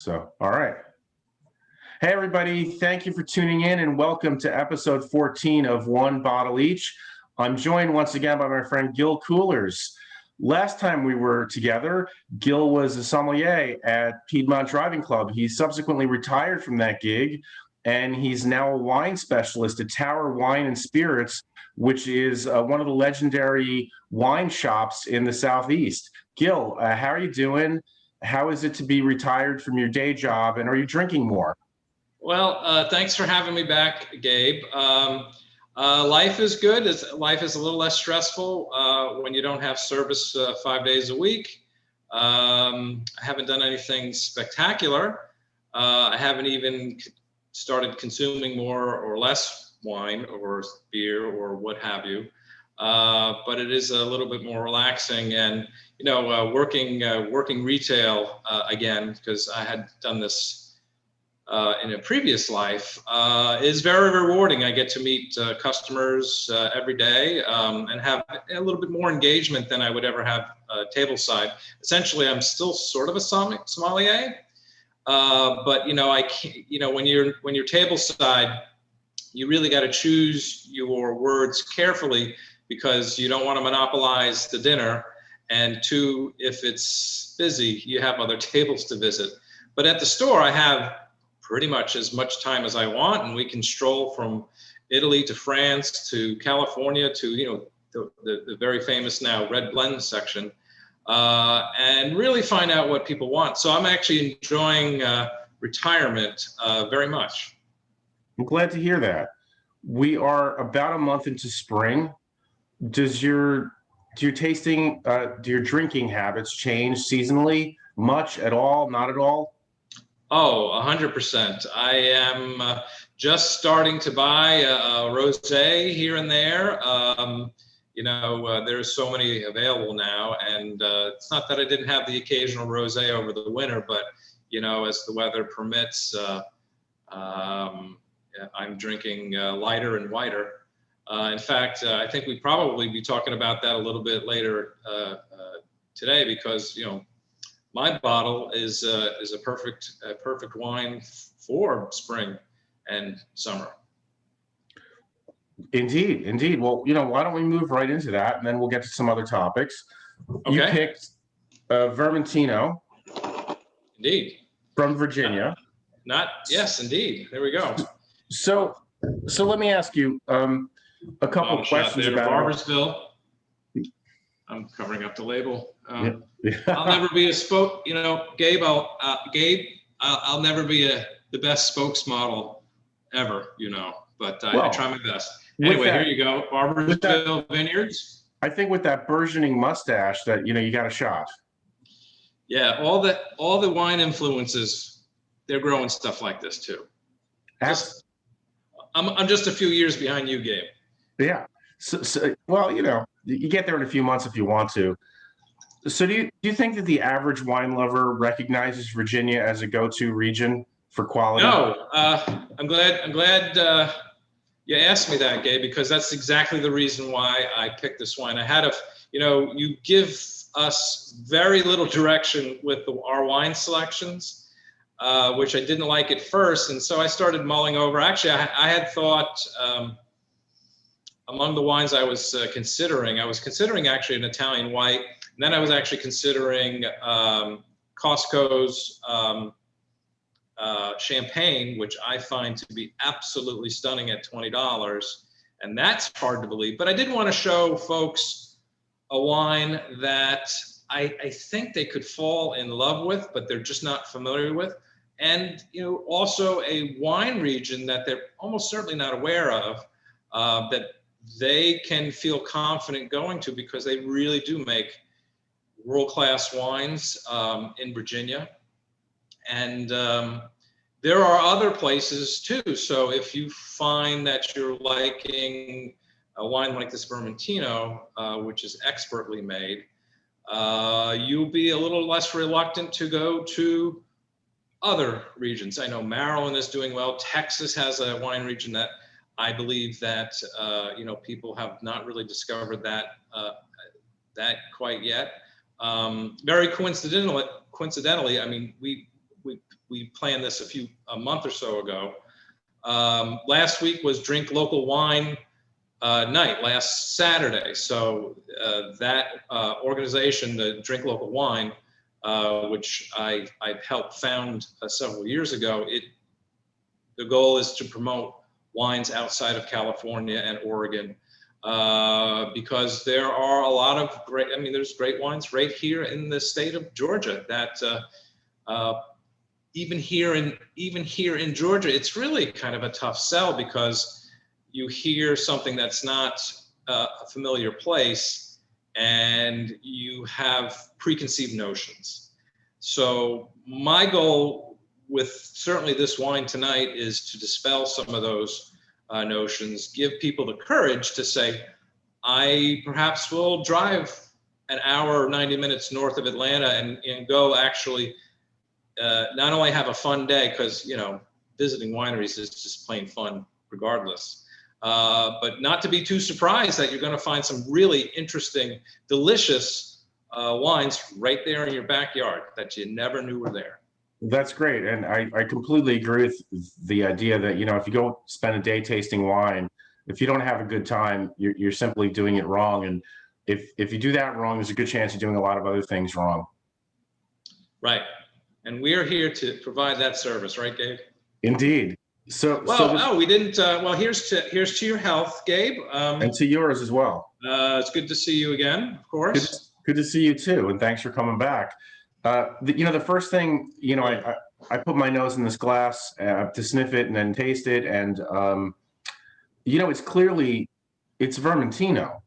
So, all right. Hey, everybody. Thank you for tuning in and welcome to episode 14 of One Bottle Each. I'm joined once again by my friend Gil Kulers. Last time we were together, Gil was a sommelier at Piedmont Driving Club. He subsequently retired from that gig, and he's now a wine specialist at Tower Wine and Spirits, which is one of the legendary wine shops in the Southeast. Gil, how are you doing? How is it to be retired from your day job, and are you drinking more? Well, thanks for having me back, Gabe. Life is good. Life is a little less stressful when you don't have service 5 days a week. I haven't done anything spectacular. I haven't even started consuming more or less wine or beer or what have you. But it is a little bit more relaxing, and working retail again, because I had done this in a previous life, is very rewarding. I get to meet customers every day and have a little bit more engagement than I would ever have tableside. Essentially, I'm still sort of a sommelier, but I can't, when you're tableside, you really got to choose your words carefully, because you don't want to monopolize the dinner, and two, if it's busy, you have other tables to visit. But at the store, I have pretty much as much time as I want, and we can stroll from Italy to France to California to the very famous now Red Blend section, and really find out what people want. So I'm actually enjoying retirement very much. I'm glad to hear that. We are about a month into spring. Do your drinking habits change seasonally much, at all, not at all? Oh, 100%. I am just starting to buy a rosé here and there. There's so many available now, and it's not that I didn't have the occasional rosé over the winter, but as the weather permits, I'm drinking lighter and whiter. In fact, I think we'd probably be talking about that a little bit later today, because my bottle is a perfect wine for spring and summer. Indeed. Well, why don't we move right into that, and then we'll get to some other topics. Okay. You picked Vermentino. Indeed. From Virginia. Yes, indeed. There we go. So let me ask you a couple of questions about Barbersville. I'm covering up the label. Yeah. I'll never be Gabe. I'll never be the best spokesmodel ever, but I try my best. Anyway, here you go. Barbersville Vineyards. I think with that burgeoning mustache that, you got a shot. Yeah. All the wine influences, they're growing stuff like this too. I'm just a few years behind you, Gabe. Yeah. So well, you get there in a few months if you want to. So do you think that the average wine lover recognizes Virginia as a go-to region for quality? No, I'm glad you asked me that, Gabe, because that's exactly the reason why I picked this wine. I had you give us very little direction with our wine selections, which I didn't like at first, and so I started mulling over. Actually, I had thought. Among the wines I was considering actually an Italian white, and then I was actually considering Costco's champagne, which I find to be absolutely stunning at $20, and that's hard to believe. But I did want to show folks a wine that I think they could fall in love with, but they're just not familiar with, and also a wine region that they're almost certainly not aware of, that they can feel confident going to, because they really do make world-class wines in Virginia. And there are other places too. So if you find that you're liking a wine like this Vermentino, which is expertly made, you'll be a little less reluctant to go to other regions. I know Maryland is doing well. Texas has a wine region that I believe that people have not really discovered that quite yet. Very coincidentally, I mean, we we planned this a month or so ago. Last week was Drink Local Wine night, last Saturday. So that organization, the Drink Local Wine, which I helped found several years ago, the goal is to promote wines outside of California and Oregon, because there are a lot of there's great wines right here in the state of Georgia that even here in Georgia, it's really kind of a tough sell, because you hear something that's not a familiar place and you have preconceived notions. So my goal with certainly this wine tonight is to dispel some of those notions, give people the courage to say, I perhaps will drive an hour or 90 minutes north of Atlanta and go actually not only have a fun day, because visiting wineries is just plain fun regardless, but not to be too surprised that you're going to find some really interesting, delicious wines right there in your backyard that you never knew were there. That's great. And I completely agree with the idea that, if you go spend a day tasting wine, if you don't have a good time, you're simply doing it wrong. And if you do that wrong, there's a good chance you're doing a lot of other things wrong. Right. And we're here to provide that service, right, Gabe? Indeed. We didn't. Well, here's to your health, Gabe. And to yours as well. It's good to see you again, of course. Good to see you too, and thanks for coming back. The first thing, I put my nose in this glass to sniff it and then taste it, and it's Vermentino.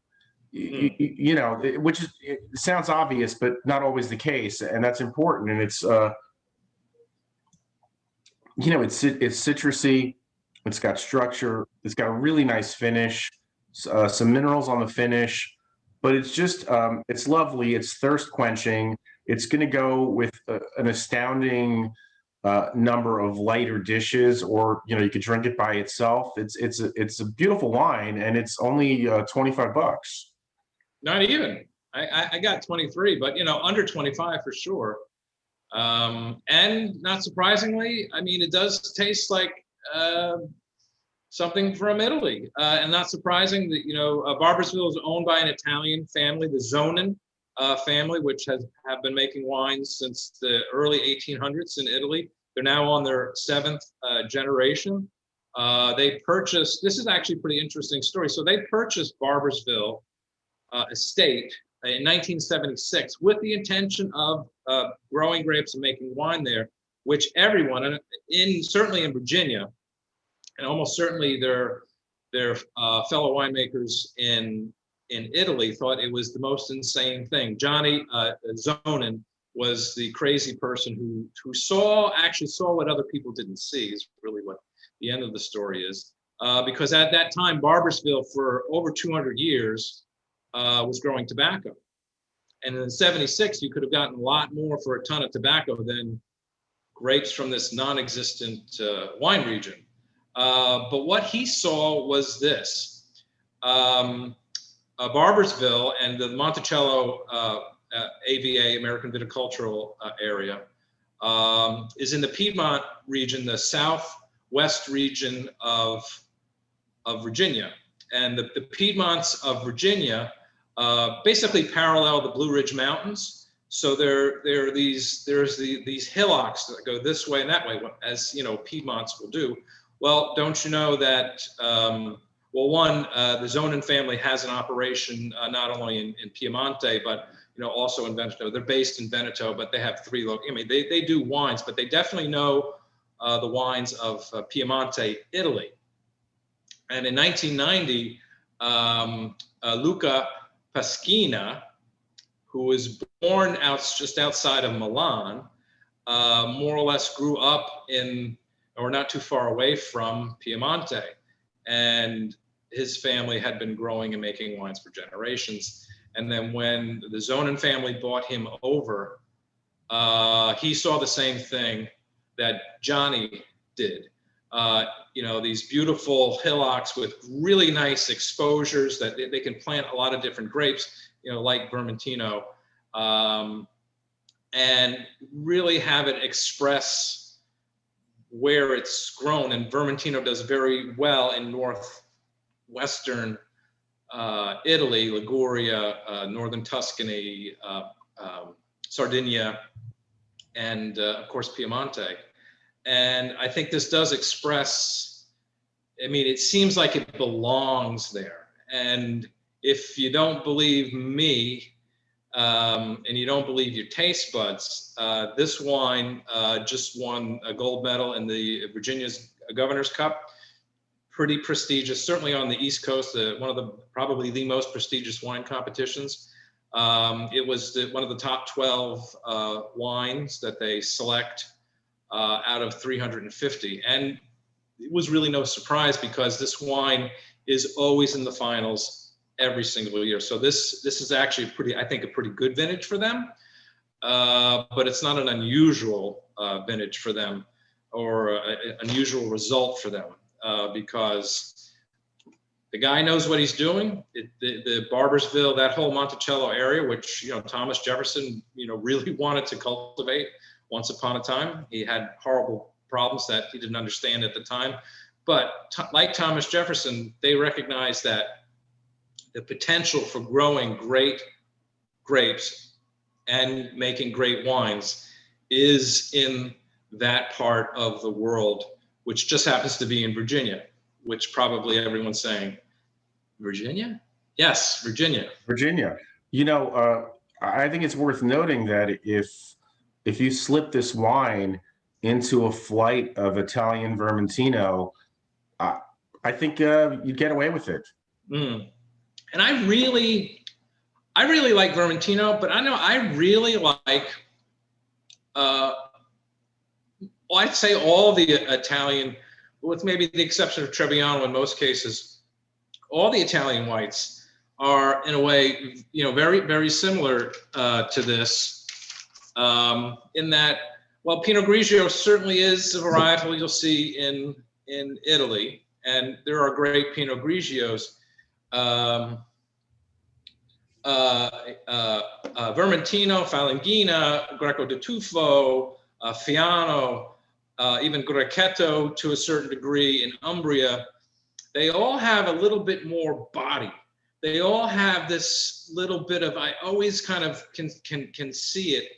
Which it sounds obvious, but not always the case, and that's important. And it's it's citrusy, it's got structure, it's got a really nice finish, some minerals on the finish, but it's just it's lovely, it's thirst quenching. It's going to go with an astounding number of lighter dishes, or you could drink it by itself. It's a beautiful wine, and it's only $25. Not even. I got 23, but under 25 for sure. And not surprisingly, it does taste like something from Italy. And not surprising that Barboursville is owned by an Italian family, the Zonin family, which have been making wines since the early 1800s in Italy. They're now on their 7th generation. They purchased. This is actually a pretty interesting story. So they purchased Barboursville estate in 1976 with the intention of growing grapes and making wine there, which everyone certainly in Virginia, and almost certainly their fellow winemakers in Italy thought it was the most insane thing. Johnny Zonin was the crazy person who actually saw what other people didn't see, is really what the end of the story is. Because at that time, Barboursville for over 200 years was growing tobacco. And in 76, you could have gotten a lot more for a ton of tobacco than grapes from this non-existent wine region. But what he saw was this. Barboursville and the Monticello AVA, American Viticultural Area, is in the Piedmont region, the southwest region of Virginia. And the Piedmonts of Virginia basically parallel the Blue Ridge Mountains. So there's these hillocks that go this way and that way, as Piedmonts will do. Well, don't you know that? The Zonin family has an operation not only in Piemonte, but also in Veneto. They're based in Veneto, but they have 3 they do wines, but they definitely know the wines of Piemonte, Italy. And in 1990, Luca Pasquina, who was born just outside of Milan, more or less grew up or not too far away from Piemonte. And his family had been growing and making wines for generations. And then when the Zonin family bought him over, he saw the same thing that Johnny did. These beautiful hillocks with really nice exposures that they can plant a lot of different grapes, like Vermentino, and really have it express where it's grown, and Vermentino does very well in northwestern Italy, Liguria, northern Tuscany, Sardinia, and of course Piemonte. And I think this does express, I mean, it seems like it belongs there. And if you don't believe me, and you don't believe your taste buds, this wine just won a gold medal in the Virginia's Governor's Cup. Pretty prestigious, certainly on the East Coast, one of the probably the most prestigious wine competitions. It was one of the top 12 wines that they select out of 350. And it was really no surprise because this wine is always in the finals every single year. So this is actually I think a pretty good vintage for them, but it's not an unusual vintage for them or an unusual result for them because the guy knows what he's doing. The Barbersville, that whole Monticello area, which Thomas Jefferson really wanted to cultivate once upon a time. He had horrible problems that he didn't understand at the time, but like Thomas Jefferson, they recognized that the potential for growing great grapes and making great wines is in that part of the world, which just happens to be in Virginia, which probably everyone's saying, Virginia? Yes, Virginia. Virginia. I think it's worth noting that if you slip this wine into a flight of Italian Vermentino, I think you'd get away with it. Mm. And I really like Vermentino, but I really like, I'd say all the Italian, with maybe the exception of Trebbiano in most cases, all the Italian whites are in a way, very, very similar to this, in that, well, Pinot Grigio certainly is a varietal you'll see in Italy, and there are great Pinot Grigios. Vermentino, Falanghina, Greco di Tufo, Fiano, even Grechetto to a certain degree in Umbria, they all have a little bit more body. They all have this little bit of, I always kind of can see it,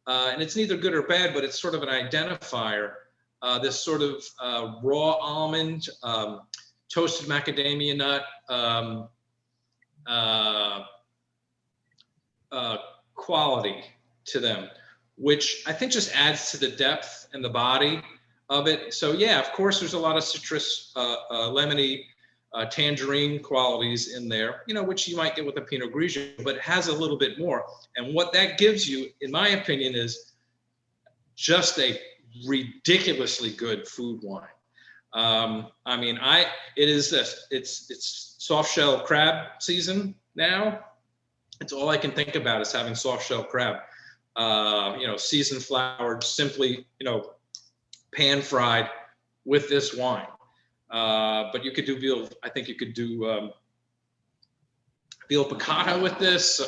and it's neither good or bad, but it's sort of an identifier. This sort of raw almond, toasted macadamia nut, quality to them, which I think just adds to the depth and the body of it. So yeah, of course, there's a lot of citrus, lemony, tangerine qualities in there, which you might get with a Pinot Grigio, but it has a little bit more. And what that gives you, in my opinion, is just a ridiculously good food wine. It's soft shell crab season now. It's all I can think about is having soft shell crab, seasoned floured, simply, pan fried with this wine. But you could do veal. I think you could do veal piccata with this.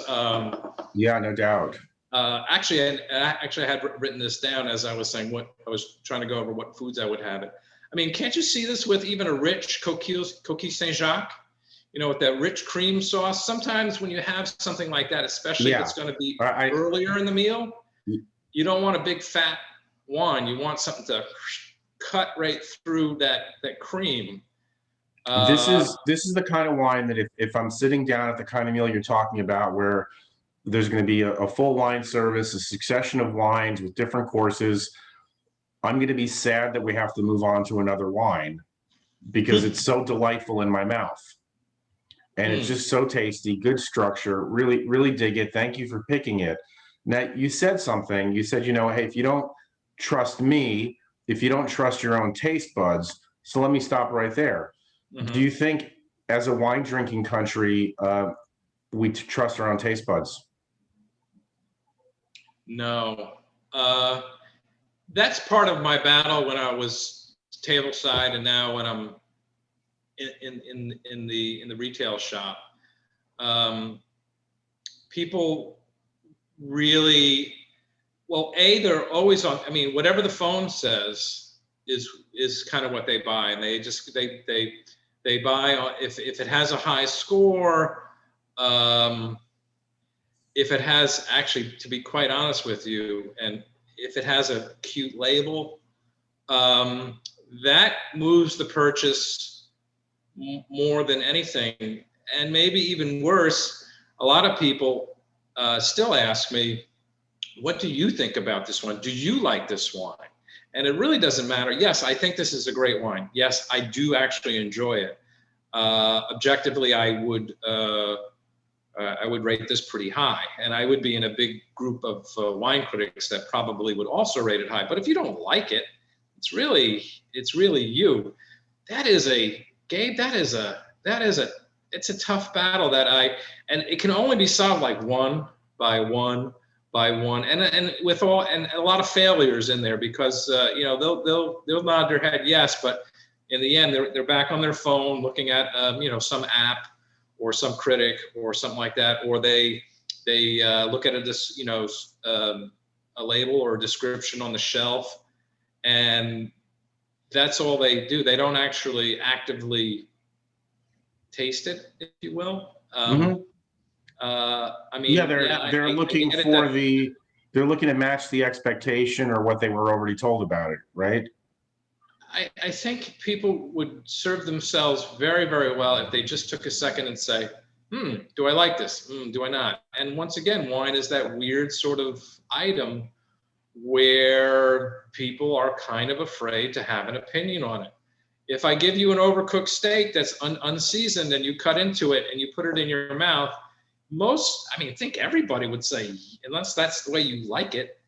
Yeah, no doubt. Actually, I had written this down as I was saying what I was trying to go over what foods I would have it. I mean, can't you see this with even a rich coquille Saint-Jacques? With that rich cream sauce. Sometimes when you have something like that, especially if it's going to be earlier in the meal, you don't want a big fat wine. You want something to cut right through that cream. This is the kind of wine that if I'm sitting down at the kind of meal you're talking about, where there's going to be a full wine service, a succession of wines with different courses, I'm going to be sad that we have to move on to another wine because it's so delightful in my mouth. And it's just so tasty, good structure, really, really dig it. Thank you for picking it. Now, you said something. You said, hey, if you don't trust me, if you don't trust your own taste buds, so let me stop right there. Mm-hmm. Do you think as a wine drinking country, we trust our own taste buds? No. That's part of my battle when I was tableside and now when I'm in the retail shop. People really, they're always on, whatever the phone says, is kind of what they buy, and they buy if it has a high score. If it has, actually, to be quite honest with you, and if it has a cute label, that moves the purchase more than anything. And maybe even worse, a lot of people still ask me, what do you think about this one? Do you like this wine? And it really doesn't matter. Yes, I think this is a great wine. Yes, I do actually enjoy it. Objectively, I would rate this pretty high, and I would be in a big group of wine critics that probably would also rate it high. But if you don't like it, it's really you. It's a tough battle and it can only be solved like one by one by one, and with a lot of failures in there, because they'll nod their head yes, but in the end they're back on their phone looking at some app or some critic or something like that, or they look at a label or a description on the shelf, and that's all they do. They don't actually actively taste it, if you will. They're looking to match the expectation or what they were already told about it, right? I think people would serve themselves very, very well if they just took a second and say, do I like this? Do I not? And once again, wine is that weird sort of item where people are kind of afraid to have an opinion on it. If I give you an overcooked steak that's unseasoned and you cut into it and you put it in your mouth, I think everybody would say, unless that's the way you like it,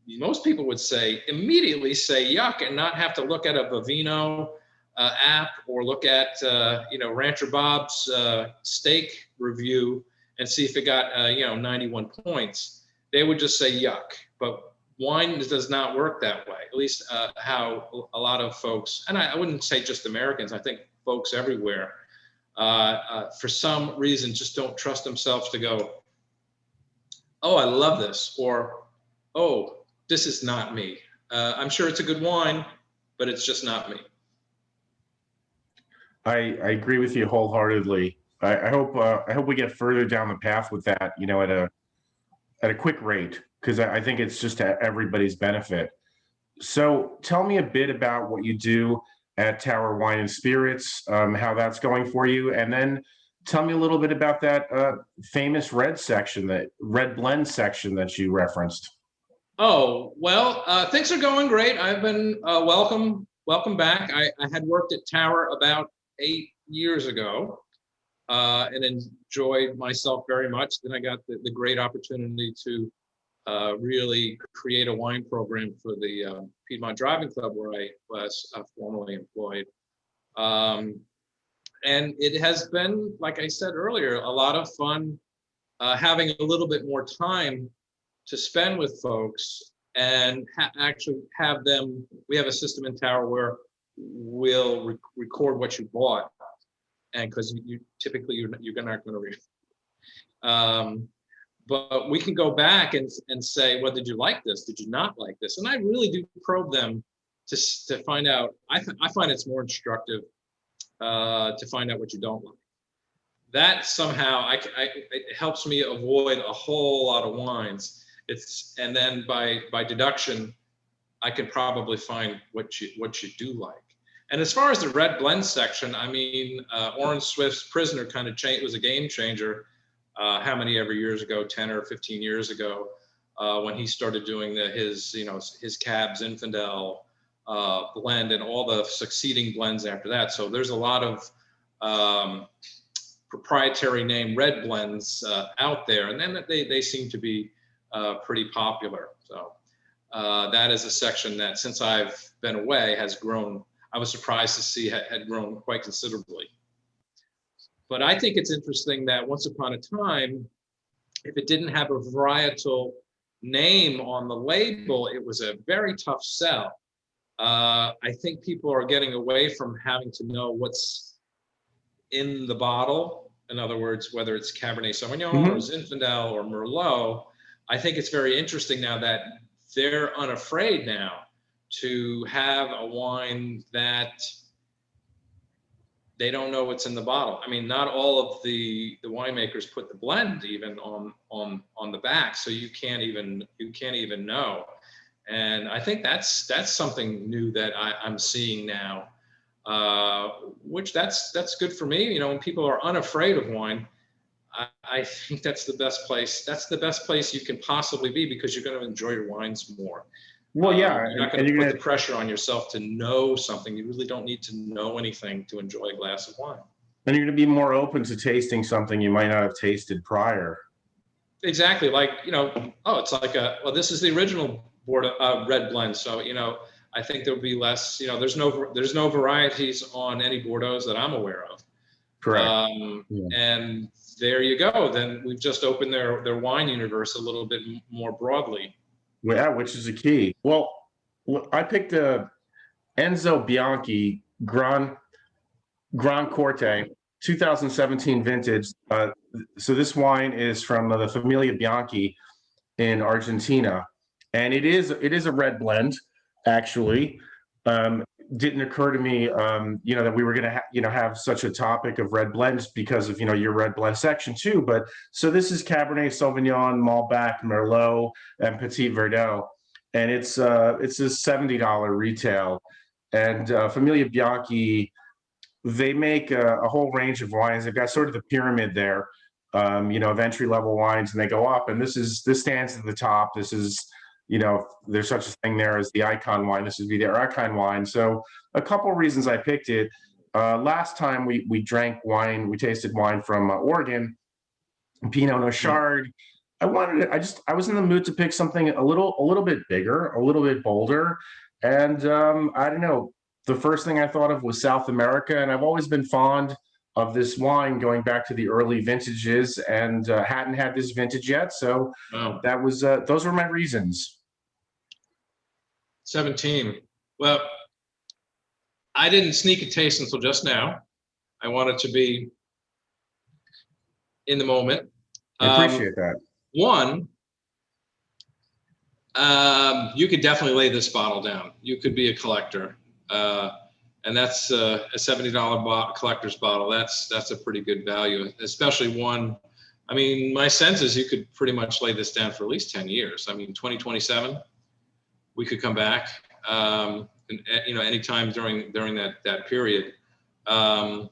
most people would immediately say yuck, and not have to look at a Vivino app or look at Rancher Bob's steak review and see if it got 91 points. They would just say yuck. But wine does not work that way. At least how a lot of folks, and I wouldn't say just Americans, I think folks everywhere, for some reason just don't trust themselves to go, oh, I love this, or oh, this is not me. I'm sure it's a good wine, but it's just not me. I agree with you wholeheartedly. I hope we get further down the path with that, at a quick rate, because I think it's just to everybody's benefit. So tell me a bit about what you do at Tower Wine and Spirits, how that's going for you, and then tell me a little bit about that famous red blend section that you referenced. Oh, well, things are going great. I've been welcome back. I had worked at Tower about 8 years ago and enjoyed myself very much. Then I got the great opportunity to really create a wine program for the Piedmont Driving Club, where I was formerly employed. And it has been, like I said earlier, a lot of fun having a little bit more time to spend with folks and actually have them. We have a system in Tower where we'll record what you bought, and because you're not going to read. But we can go back and say, well, did you like this? Did you not like this? And I really do probe them to find out. I find it's more instructive to find out what you don't like. That somehow it helps me avoid a whole lot of wines. And then by deduction, I can probably find what you do like. And as far as the red blend section, I mean, Oren Swift's Prisoner kind of was a game changer. How many ever years ago, 10 or 15 years ago, when he started doing his Cabs Infidel blend and all the succeeding blends after that. So there's a lot of proprietary name red blends out there, and then they seem to be pretty popular. So that is a section that, since I've been away, has grown. I was surprised to see had grown quite considerably. But I think it's interesting that once upon a time, if it didn't have a varietal name on the label, it was a very tough sell. I think people are getting away from having to know what's in the bottle. In other words, whether it's Cabernet Sauvignon or Zinfandel or Merlot. I think it's very interesting now that they're unafraid now to have a wine that they don't know what's in the bottle. I mean, not all of the winemakers put the blend even on the back, so you can't even know. And I think that's something new that I'm seeing now, which that's good for me. You know, when people are unafraid of wine, I think that's the best place. That's the best place you can possibly be, because you're going to enjoy your wines more. Well, yeah, you're not going to put the pressure on yourself to know something. You really don't need to know anything to enjoy a glass of wine. And you're going to be more open to tasting something you might not have tasted prior. Exactly. Like, you know, it's like this is the original Bordeaux red blend. So, you know, I think there'll be less, you know, there's no varieties on any Bordeaux's that I'm aware of. Correct. And there you go. Then we've just opened their wine universe a little bit more broadly. Yeah, which is a key. Well, I picked a Enzobianchi Gran Corte 2017 vintage. So this wine is from the Familia Bianchi in Argentina, and it is a red blend, actually. Didn't occur to me, that we were going to have such a topic of red blends because of, your red blend section too. But so this is Cabernet Sauvignon, Malbec, Merlot, and Petit Verdot, and it's a $70 retail. And Familia Bianchi, they make a whole range of wines. They've got sort of the pyramid there, of entry level wines, and they go up. And this stands at the top. This is, there's such a thing there as the icon wine. This would be their icon wine. So a couple of reasons I picked it. Last time we drank wine, we tasted wine from Oregon, Pinot Nochard. I was in the mood to pick something a little bit bigger, a little bit bolder. And I don't know, the first thing I thought of was South America. And I've always been fond of this wine going back to the early vintages, and hadn't had this vintage yet. So that was, those were my reasons. 17. Well, I didn't sneak a taste until just now. I wanted to be in the moment. I appreciate that. One, you could definitely lay this bottle down. You could be a collector. And that's a $70 collector's bottle. That's a pretty good value, especially one. I mean, my sense is you could pretty much lay this down for at least 10 years. I mean, 2027, we could come back, and, anytime during that period. I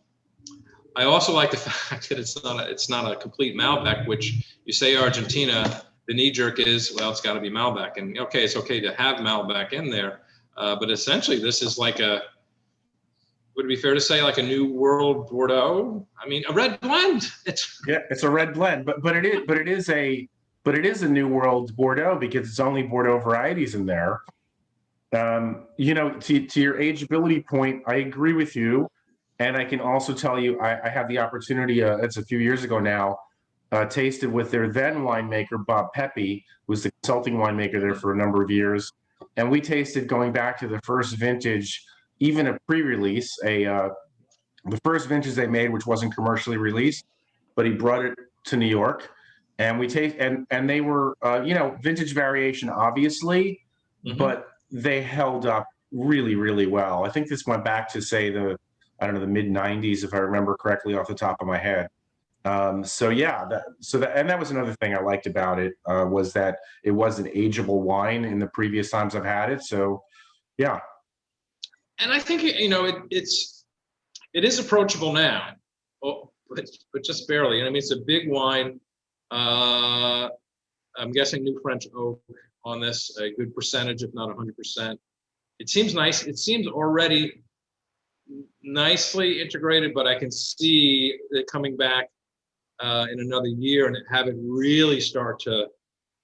also like the fact that it's not a complete Malbec, which you say Argentina, the knee jerk is, well, it's got to be Malbec. And okay, it's okay to have Malbec in there, but essentially this is like would it be fair to say like a new world Bordeaux? I mean, a red blend. It's a red blend, but it is a new world Bordeaux because it's only Bordeaux varieties in there. To your ageability point, I agree with you. And I can also tell you, I had the opportunity, it's a few years ago now, tasted with their then winemaker, Bob Pepe, who was the consulting winemaker there for a number of years. And we tasted, going back to the first vintage, even a pre-release, the first vintage they made, which wasn't commercially released, but he brought it to New York. And we and they were, vintage variation, obviously, but they held up really, really well. I think this went back to, say, the mid 90s, if I remember correctly off the top of my head. And that was another thing I liked about it, was that it was an ageable wine in the previous times I've had it. So, yeah. And I think, it is approachable now, but just barely. I mean, it's a big wine. I'm guessing new French oak on this, a good percentage, if not 100%. It seems nice. It seems already nicely integrated, but I can see it coming back in another year and have it really start to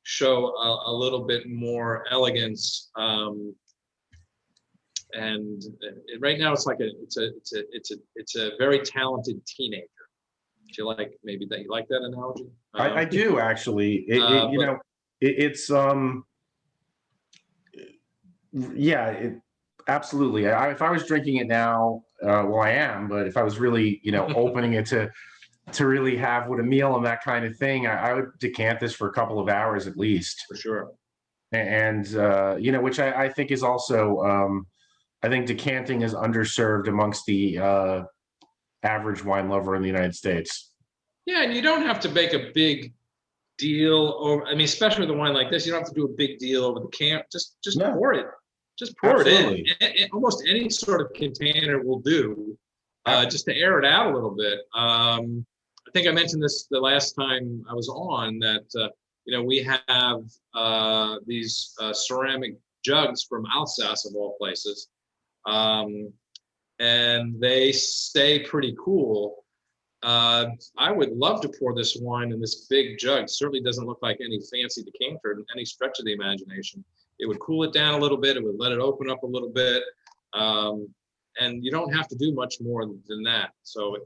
show a little bit more elegance. Right now, it's like it's a very talented teenager. Do you like that analogy? I do, actually. Absolutely. If I was drinking it now, I am, but if I was really, opening it to really have with a meal and that kind of thing, I would decant this for a couple of hours at least. For sure. and which I think is also, I think decanting is underserved amongst the average wine lover in the United States. Yeah, and you don't have to make a big deal over. I mean, especially with a wine like this, you don't have to do a big deal over the camp. Just Yeah, pour it. Just pour it absolutely. in. Almost any sort of container will do, just to air it out a little bit. I think I mentioned this the last time I was on that we have these ceramic jugs from Alsace of all places, and they stay pretty cool. I would love to pour this wine in this big jug. Certainly doesn't look like any fancy decanter in any stretch of the imagination. It would cool it down a little bit. It would let it open up a little bit. And you don't have to do much more than that. So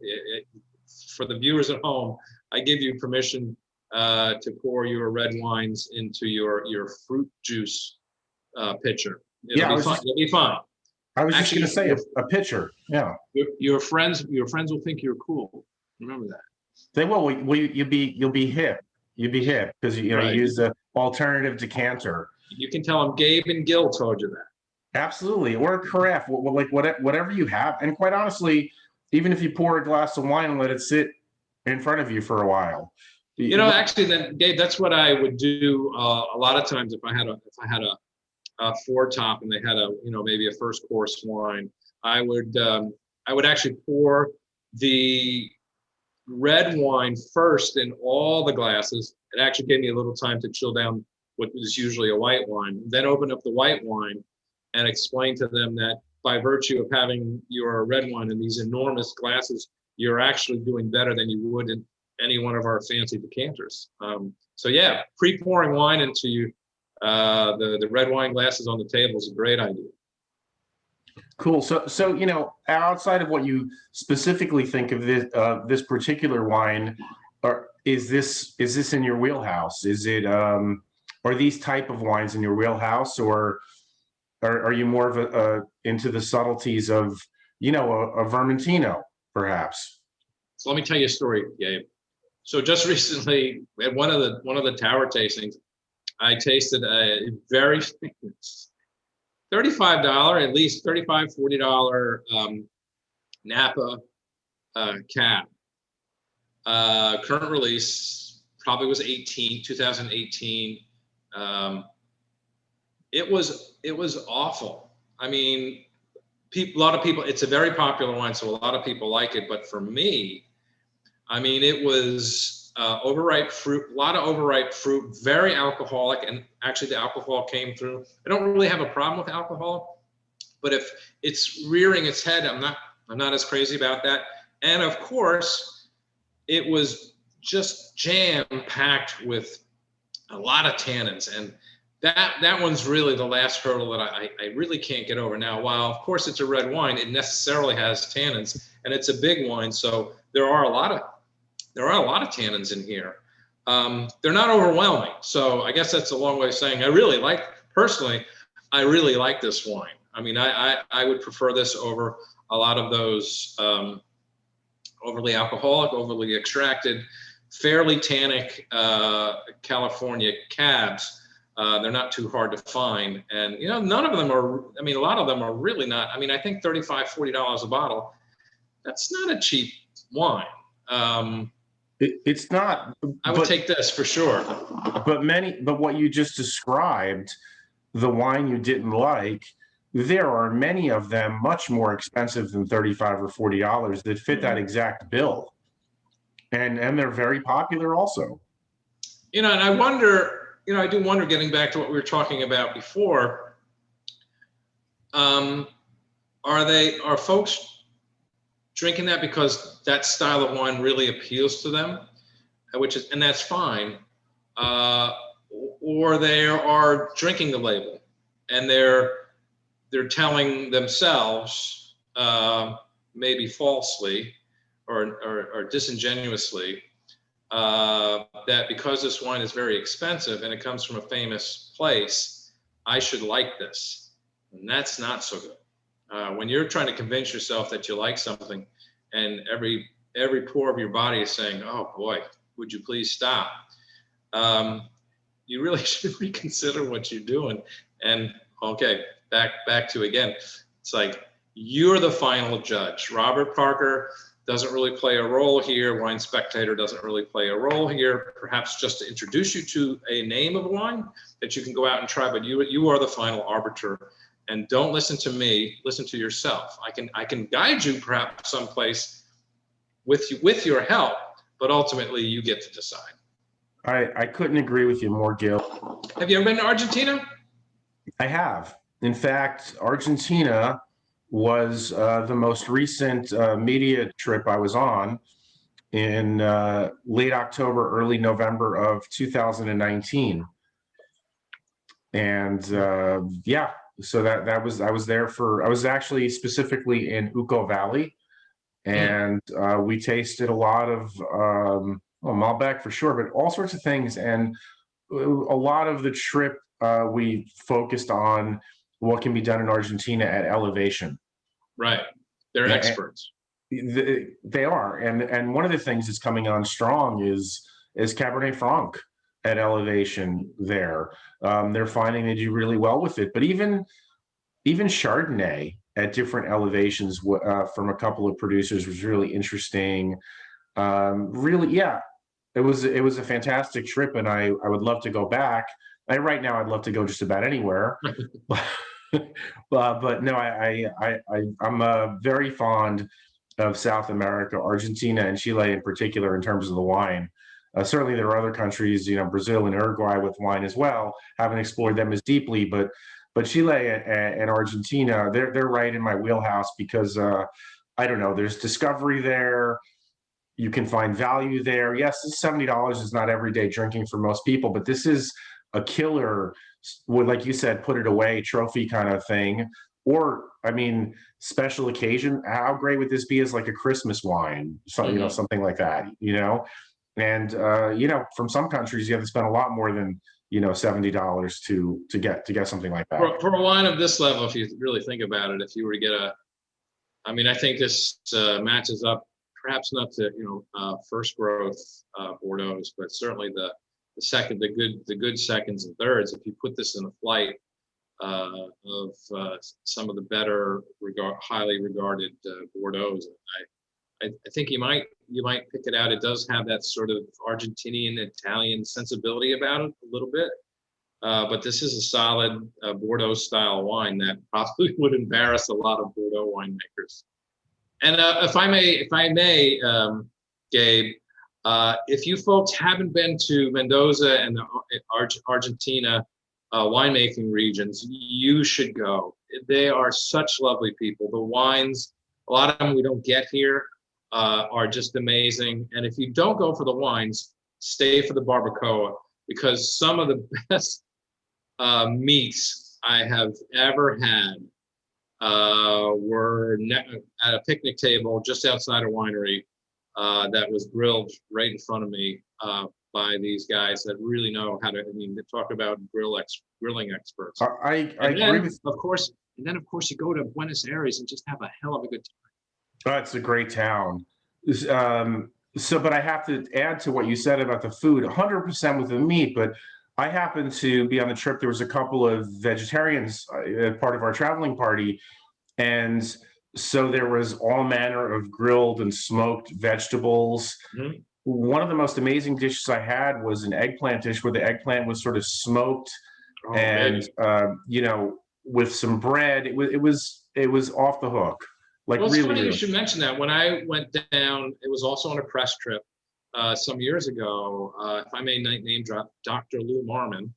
for the viewers at home, I give you permission to pour your red wines into your fruit juice pitcher. It'll be fine. I was just going to say a pitcher. Yeah. Your friends will think you're cool. Remember that. They will. You'll be hip. You'll be hip because you use the alternative decanter. You can tell them Gabe and Gil told you that. Absolutely, or a carafe, like whatever you have. And quite honestly, even if you pour a glass of wine and let it sit in front of you for a while. Actually, then Gabe, that's what I would do a lot of times if I had a four top and they had maybe a first course wine. I would actually pour the red wine first in all the glasses. It actually gave me a little time to chill down what is usually a white wine. Then open up the white wine and explain to them that by virtue of having your red wine in these enormous glasses, you're actually doing better than you would in any one of our fancy decanters. So yeah, pre-pouring wine into the red wine glasses on the table is a great idea. Cool. So outside of what you specifically think of this particular wine, is this in your wheelhouse? Is it are these type of wines in your wheelhouse, or are you more of into the subtleties of a Vermentino perhaps? So let me tell you a story, Gabe. So just recently at one of the tower tastings, I tasted a very famous $35, at least $35, $40 Napa cab. Current release probably was 2018. It was awful. I mean, a lot of people, it's a very popular wine, so a lot of people like it. But for me, I mean, it was overripe fruit, a lot of overripe fruit, very alcoholic, and actually the alcohol came through. I don't really have a problem with alcohol, but if it's rearing its head, I'm not as crazy about that. And of course, it was just jam-packed with a lot of tannins, and that one's really the last hurdle that I really can't get over. Now, while of course it's a red wine, it necessarily has tannins, and it's a big wine, so there are a lot of tannins in here. They're not overwhelming, so I guess that's a long way of saying I really like this wine. I mean, I would prefer this over a lot of those overly alcoholic, overly extracted, fairly tannic California cabs. They're not too hard to find, and none of them are. I mean, a lot of them are really not. I mean, I think $35, $40 a bottle. That's not a cheap wine. It's not. I would take this for sure. But what you just described, the wine you didn't like, there are many of them much more expensive than $35 or $40 that fit that exact bill, and they're very popular also. And I wonder. I do wonder, getting back to what we were talking about before, are folks drinking that because that style of wine really appeals to them, and that's fine, or they are drinking the label and they're telling themselves, maybe falsely or disingenuously, that because this wine is very expensive and it comes from a famous place, I should like this. And that's not so good. When you're trying to convince yourself that you like something and every pore of your body is saying, oh boy, would you please stop? you really should reconsider what you're doing. And okay, back to again, it's like you're the final judge. Robert Parker doesn't really play a role here. Wine Spectator doesn't really play a role here. Perhaps just to introduce you to a name of wine that you can go out and try, but you are the final arbiter. And don't listen to me, listen to yourself. I can guide you perhaps someplace with your help, but ultimately you get to decide. I couldn't agree with you more, Gil. Have you ever been to Argentina? I have. In fact, Argentina was the most recent media trip I was on in late October, early November of 2019. And yeah, so that was, I was there for, I was actually specifically in Uco Valley, and we tasted a lot of well, Malbec for sure, but all sorts of things. And a lot of the trip we focused on what can be done in Argentina at elevation. Right. They're experts. They are. And one of the things that's coming on strong is Cabernet Franc at elevation there. They're finding they do really well with it. But even Chardonnay at different elevations from a couple of producers was really interesting. Really, yeah, it was a fantastic trip, and I would love to go back. Right now, I'd love to go just about anywhere. But no, I'm very fond of South America, Argentina and Chile in particular, in terms of the wine. Certainly, there are other countries, Brazil and Uruguay with wine as well. Haven't explored them as deeply, but Chile and Argentina, they're right in my wheelhouse because I don't know, there's discovery there. You can find value there. Yes, $70 is not everyday drinking for most people, but this is a killer, like you said, put it away trophy kind of thing. Or, I mean, special occasion. How great would this be as like a Christmas wine? So, something like that, And, from some countries, you have to spend a lot more than, $70 to get something like that. For a wine of this level, if you really think about it, if you were to get I think this matches up, perhaps not to, first growth Bordeaux, but certainly the good seconds and thirds. If you put this in a flight of some of the better highly regarded Bordeaux, I think you might pick it out. It does have that sort of Argentinian Italian sensibility about it a little bit, but this is a solid Bordeaux style wine that probably would embarrass a lot of Bordeaux winemakers. And if I may, Gabe, if you folks haven't been to Mendoza and the Argentina winemaking regions, you should go. They are such lovely people. The wines, a lot of them we don't get here, are just amazing. And if you don't go for the wines, stay for the barbacoa, because some of the best meats I have ever had were at a picnic table just outside a winery that was grilled right in front of me by these guys that really know how to. They talk about grilling experts. I agree with. Of course, you go to Buenos Aires and just have a hell of a good time. It's a great town. But I have to add to what you said about the food, 100% with the meat. But I happened to be on the trip. There was a couple of vegetarians part of our traveling party. And so there was all manner of grilled and smoked vegetables. Mm-hmm. One of the most amazing dishes I had was an eggplant dish where the eggplant was sort of smoked with some bread. It was off the hook. Like, well, it's really, funny really. You should mention that. When I went down, it was also on a press trip some years ago. If I may name drop, Dr. Lou Marmon.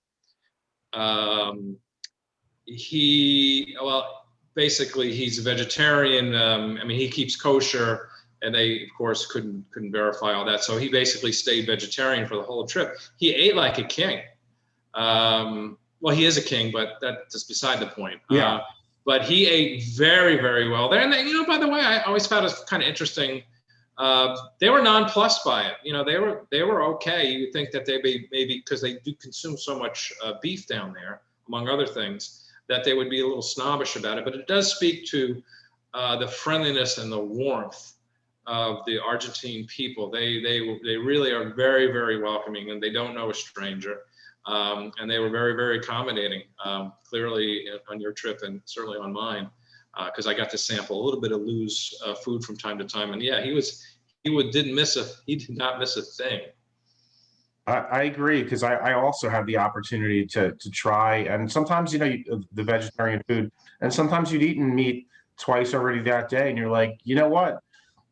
Basically, he's a vegetarian. He keeps kosher, and they, of course, couldn't verify all that. So he basically stayed vegetarian for the whole trip. He ate like a king. Well, he is a king, but that's beside the point. Yeah. But he ate very, very well there. And then, by the way, I always found it kind of interesting. They were nonplussed by it. They were okay. You would think that they maybe because they do consume so much beef down there, among other things, that they would be a little snobbish about it. But it does speak to the friendliness and the warmth of the Argentine people. They really are very, very welcoming, and they don't know a stranger. And they were very, very accommodating, clearly on your trip and certainly on mine, because I got to sample a little bit of Lou's food from time to time. And yeah, he did not miss a thing. I agree, because I also have the opportunity to try, and sometimes, the vegetarian food, and sometimes you'd eaten meat twice already that day, and you're like, you know what?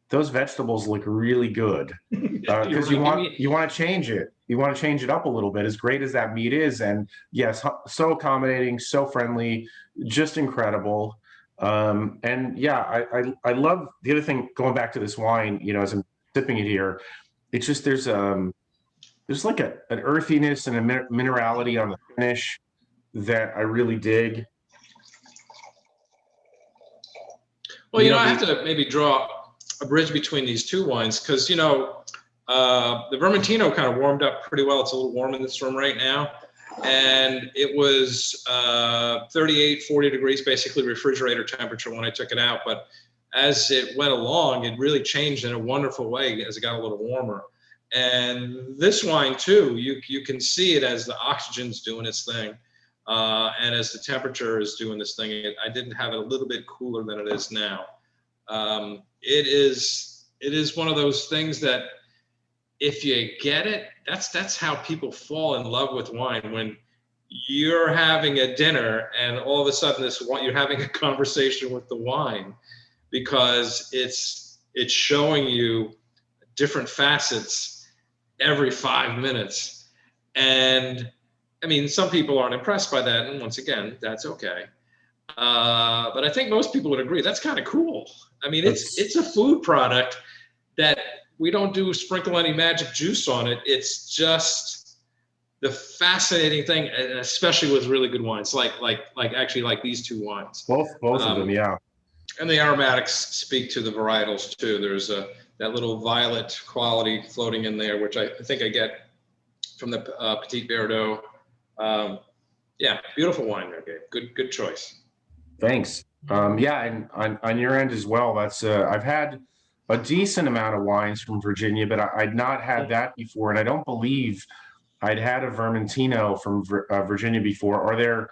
Those vegetables look really good, because you want to change it. You want to change it up a little bit, as great as that meat is. And yes, so accommodating, so friendly, just incredible. And yeah, I love the other thing, going back to this wine, as I'm sipping it here, it's just there's like an earthiness and a minerality on the finish that I really dig. Well, I have to maybe draw a bridge between these two wines, because the Vermentino kind of warmed up pretty well. It's a little warm in this room right now, and it was 38, 40 degrees, basically refrigerator temperature when I took it out. But as it went along, it really changed in a wonderful way as it got a little warmer. And this wine too, you can see it as the oxygen's doing its thing, and as the temperature is doing this thing. I didn't have it a little bit cooler than it is now. It is one of those things that if you get it, that's how people fall in love with wine. When you're having a dinner and all of a sudden you're having a conversation with the wine, because it's showing you different facets every 5 minutes. And I mean, some people aren't impressed by that, and once again, that's okay. But I think most people would agree that's kind of cool. I mean, it's a food product that we don't sprinkle any magic juice on it. It's just the fascinating thing, and especially with really good wines, like these two wines. Both of them, yeah. And the aromatics speak to the varietals too. There's that little violet quality floating in there, which I think I get from the Petit Verdot. Yeah, beautiful wine there, Gabe. Good choice. Thanks. Yeah, and on your end as well, that's I've had a decent amount of wines from Virginia, but I'd not had that before, and I don't believe I'd had a Vermentino from Virginia before. Are there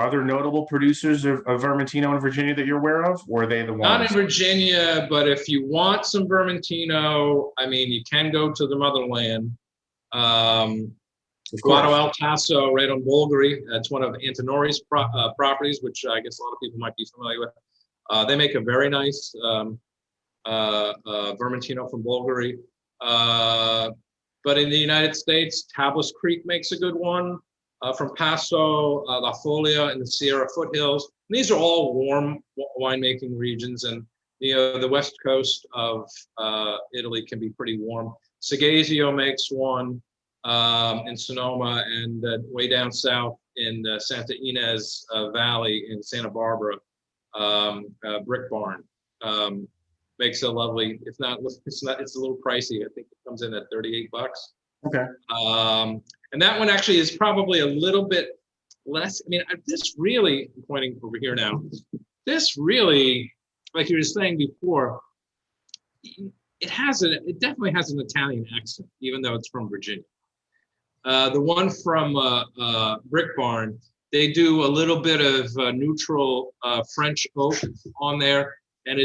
other notable producers of Vermentino in Virginia that you're aware of, or are they the ones? Not in Virginia, but if you want some Vermentino, I mean, you can go to the motherland. Guado El Tasso, right on Bulgari. That's one of Antinori's properties, which I guess a lot of people might be familiar with. They make a very nice Vermentino from Bulgari. But in the United States, Tablas Creek makes a good one. From Paso, La Folia, and the Sierra foothills. And these are all warm winemaking regions, and the west coast of Italy can be pretty warm. Seghezio makes one in Sonoma, and way down south in Santa Ynez Valley in Santa Barbara, Brick Barn makes a lovely. It's a little pricey. I think it comes in at $38. Okay. And that one actually is probably a little bit less. I mean, this really, I'm pointing over here now, this really, like you were saying before, it definitely has an Italian accent, even though it's from Virginia. The one from Brick Barn, they do a little bit of neutral French oak on there, and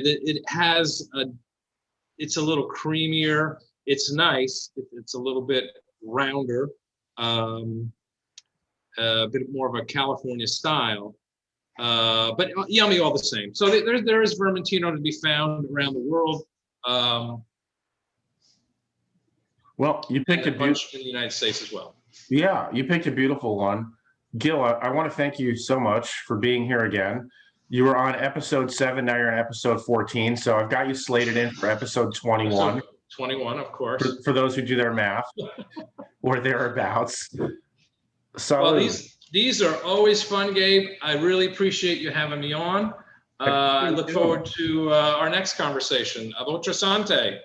it's a little creamier. It's nice. It's a little bit rounder, a bit more of a California style, but yummy all the same. So there is Vermentino to be found around the world. Well, you picked a bunch in the United States as well. Yeah, you picked a beautiful one. Gil, I want to thank you so much for being here again. You were on episode 7, now you're on episode 14, so I've got you slated in for episode 21. 21, of course. For those who do their math or thereabouts. So well, these are always fun, Gabe. I really appreciate you having me on. I look forward to our next conversation. A votre sante.